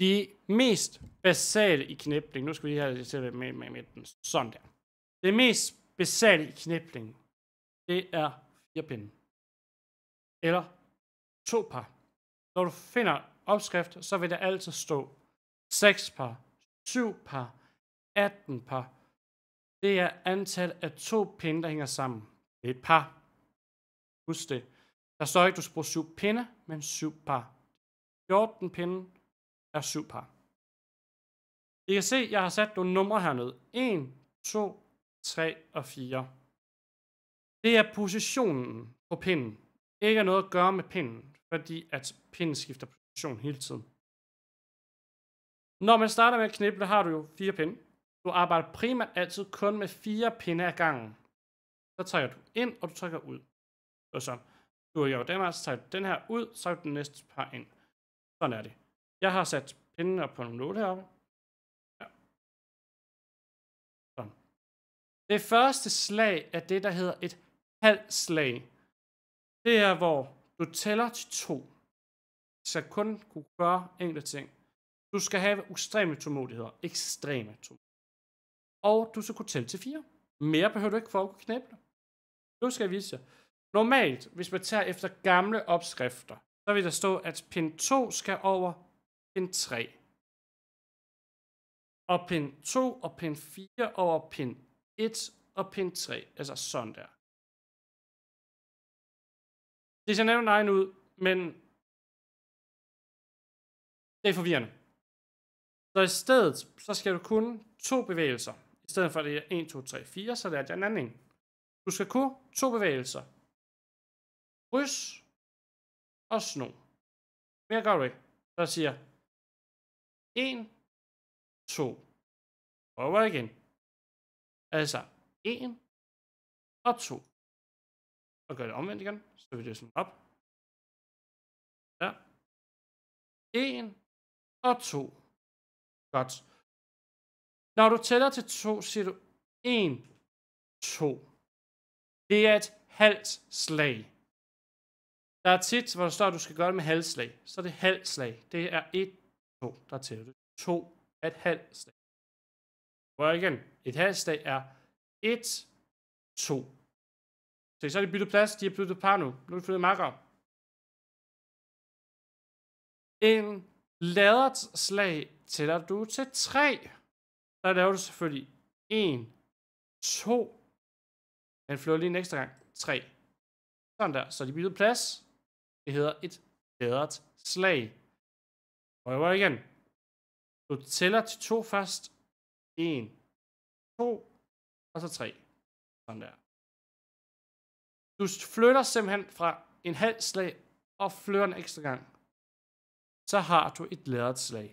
De mest basale i knipling, nu skal vi lige have det til med den sådan der. Det mest basale i knipling, det er 4 pinde. Eller 2 par. Når du finder opskrift, så vil der altid stå 6 par, 7 par, 18 par. Det er antal af 2 pinde, der hænger sammen. Det er et par. Husk det. Der står ikke, du skal bruge 7 pinde, men 7 par. 14 pinde er 7 par. I kan se, at jeg har sat nogle numre hernede. 1, 2, 3 og 4. Det er positionen på pinden. Ikke noget at gøre med pinden, fordi at pinden skifter position hele tiden. Når man starter med at kniple, har du jo 4 pinde. Du arbejder primært altid kun med 4 pinde ad gangen. Så trækker du ind, og du trækker ud. Og så du gør den her, så trækker du den her ud, så trækker du den næste par ind. Sådan er det. Jeg har sat pinden op på en note heroppe. Ja. Sådan. Det første slag er det, der hedder et halvt slag. Det er, hvor du tæller til 2. Du skal kun kunne gøre enkelte ting. Du skal have ekstreme tålmodigheder. Ekstreme tålmodigheder. Og du skal kunne tælle til 4. Mere behøver du ikke for at kunne kniple. Nu skal jeg vise jer. Normalt, hvis man tager efter gamle opskrifter, så vil der stå, at pin 2 skal over pin 3. Og pin 2 og pin 4 over pin 1 og pin 3. Altså sådan der. Det ser nemt egen ud, men det er forvirrende. Så i stedet, så skal du kunne 2 bevægelser. I stedet for at det er 1, 2, 3, 4, så er det en anden en. Du skal kunne 2 bevægelser. Kryds og sno. Mere gør du ikke. Så siger 1, 2. Prøver igen. Altså 1 og 2. Og gør det omvendt igen. Så vil det sådan op. Der. 1 og 2. Godt. Når du tæller til 2, siger du 1, 2. Det er et halvt slag. Der er tit, hvor der står, at du skal gøre det med halvslag. Så er det halvt slag. Det er 1, 2. Der tæller du. 2 er et halvt slag. Prøv igen. Et halvt slag er 1, 2. Så er de byttet plads. De er byttet par nu. Nu er de flyttet makker. En ladret slag tæller du til 3. Der laver du selvfølgelig 1, 2. Den flytter lige en ekstra gang. 3. Sådan der. Så de byttet plads. Det hedder et ladret slag. Prøver igen. Du tæller til 2 først. 1, 2. Og så 3. Sådan der. Du flytter simpelthen fra en halv slag og flytter en ekstra gang. Så har du et ladret slag.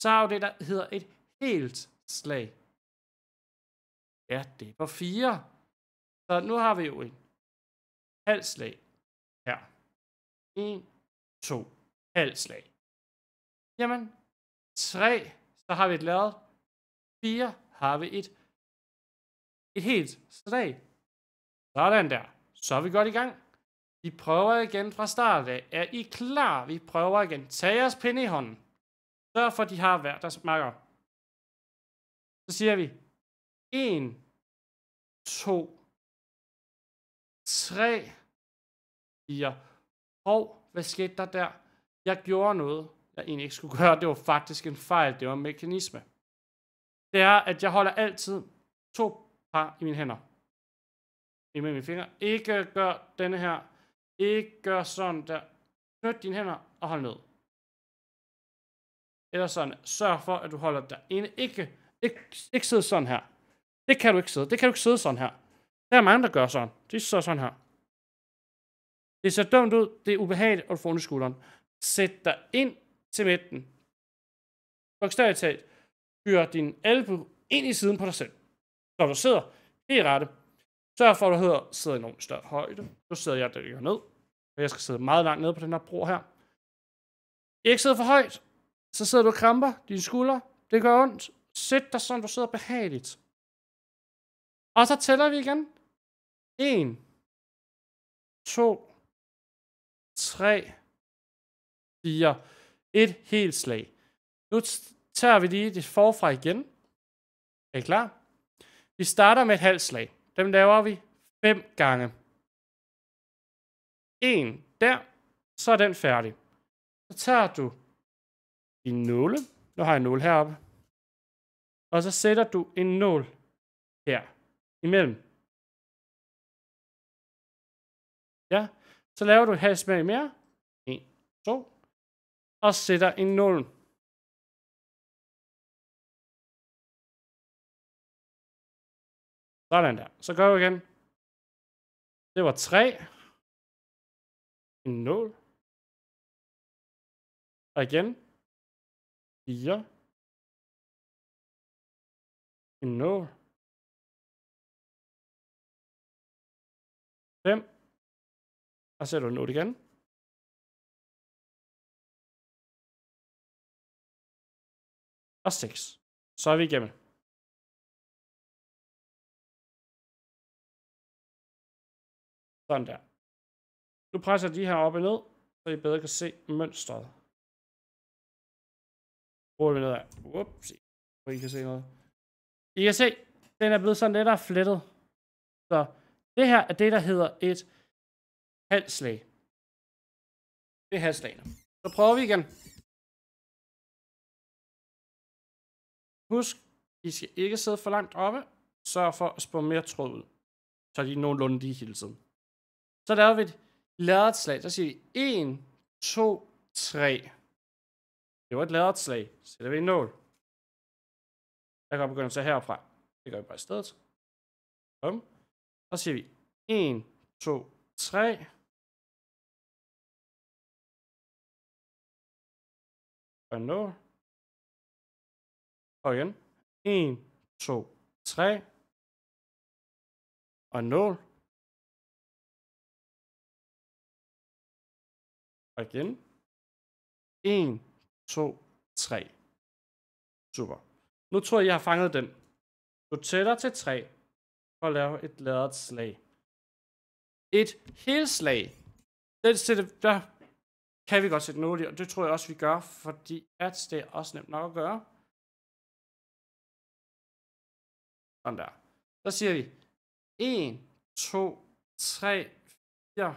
Så har du det, der hedder et helt slag. Ja, det er på 4. Så nu har vi jo en halv slag her. 1, 2, halv slag. Jamen, 3, så har vi et ladret. 4 har vi et helt slag. Sådan der. Så er vi godt i gang. Vi prøver igen fra start af. Er I klar? Vi prøver igen. Tag jeres pinde i hånden. Sørg for, at de har hver deres marker. Så siger vi 1, 2, 3, 4. Og hvad skete der der? Jeg gjorde noget, jeg egentlig ikke skulle gøre. Det var faktisk en fejl. Det var en mekanisme. Det er, at jeg holder altid 2 par i mine hænder. Imellem mine fingre. Ikke gør denne her. Ikke gør sådan der. Knyt dine hænder og hold ned. Eller sådan. Sørg for, at du holder der inde. Ikke sidde sådan her. Det kan du ikke sidde. Det kan du ikke sidde sådan her. Der er mange, der gør sådan. De sidder sådan her. Det ser dumt ud. Det er ubehageligt, og du får ondt i skulderen. Sæt dig ind til midten. Bogstaveligt talt. Fyr din albue ind i siden på dig selv. Så du sidder helt rette. Sørg for, at du sidder i en ordentlig større højde. Nu sidder jeg der ned. Og jeg skal sidde meget langt nede på den her bro her. Ikke sidde for højt. Så sidder du og kramper dine skuldre. Det gør ondt. Sæt dig sådan, du sidder behageligt. Og så tæller vi igen. 1, 2, 3, 4. Et helt slag. Nu tager vi lige det forfra igen. Er I klar? Vi starter med et halvt slag. Dem laver vi 5 gange. 1 der, så er den færdig. Så tager du din nåle. Nu har jeg en nål heroppe. Og så sætter du en nål her imellem. Ja, så laver du et halvt slag mere. 1, 2. Og sætter en nål. Sådan der. Så gør du igen. Det var 3. En nål. Og igen. 4. En nål. 5. Og sætter du en nål igen. Og 6. Så er vi igennem. Sådan der. Nu presser de her op og ned, så I bedre kan se mønstret. Bruger vi ned af. Ups. Så I kan se noget. I kan se, den er blevet sådan lettere flettet. Så det her er det, der hedder et halvslag. Det er halvslagene. Så prøver vi igen. Husk, I skal ikke sidde for langt oppe. Sørg for at spå mere tråd ud. Så er de nogenlunde lige hele tiden. Så laver vi et lærret slag. Så siger vi 1, 2, 3. Det var et lærret slag. Så sætter vi en nål. Jeg kan begynde at tage herfra. Det gør vi bare i stedet. Kom. Så siger vi 1, 2, 3. Og en nål. Og igen. 1, 2, 3. Og en nål. Og igen. 1, 2, 3. Super. Nu tror jeg, I har fanget den. Du tæller til 3 for at lave et lærret slag. Et helslag. Der kan vi godt sætte noget i, og det tror jeg også, vi gør, fordi at det er også nemt nok at gøre. Sådan der. Så siger vi 1, 2, 3, 4.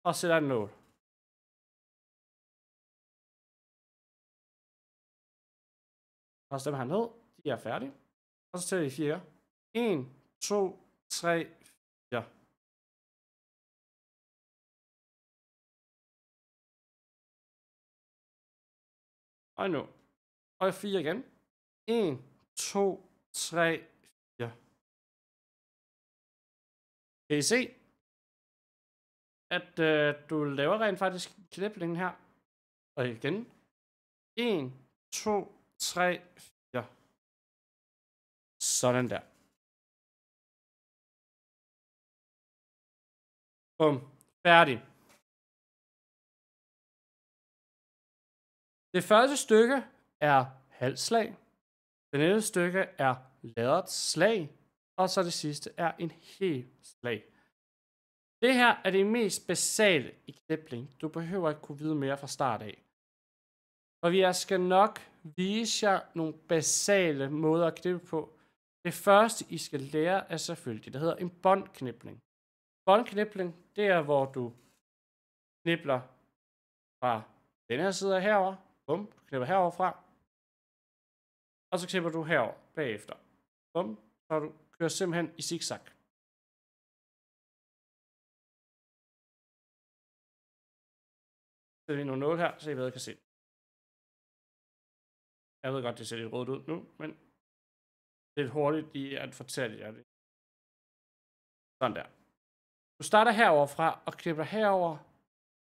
Og sætter en nål. Og så dem her ned. De er færdige. Og så tæller vi 4. 1, 2, 3, 4. Og nu. Og 4 igen. 1, 2, 3, 4. Kan I se, at du laver rent faktisk klipningen her. Og igen. 1, 2, 3, 4. Sådan der. Bum. Færdig. Det første stykke er halvslag. Det næste stykke er lærret slag. Og så det sidste er en hel slag. Det her er det mest basale i knipling. Du behøver ikke kunne vide mere fra start af. Og jeg skal nok vise jer nogle basale måder at knippe på. Det første, I skal lære, er selvfølgelig det, der hedder en båndknipling. Båndknipling, det er, hvor du knipler fra den her side herover. Bum, du knipper herover fra. Og så knipper du herover bagefter. Bum, så du kører simpelthen i zigzag. Så er vi nogle nåle her, så I bedre kan se. Jeg ved godt, det ser lidt rødt ud nu, men det er lidt hurtigt i at fortælle jer det. Sådan der. Du starter herover fra og klipper herover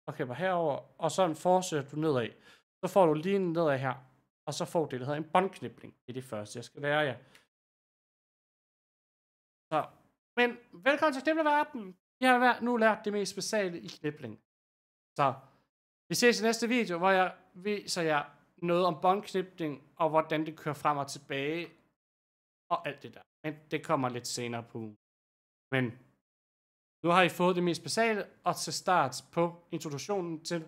og klipper herover, og så fortsætter du nedad. Så får du lige nedad her, og så får du det, der hedder en båndknipling. Det er det første, jeg skal lære jer. Så, men velkommen til Knipleverden. Jeg har nu lært det mest basale i knipling. Så, vi ses i næste video, hvor jeg viser jer noget om båndknipling, og hvordan det kører frem og tilbage, og alt det der. Men det kommer lidt senere på. Men nu har I fået det mest basale, og til start på introduktionen til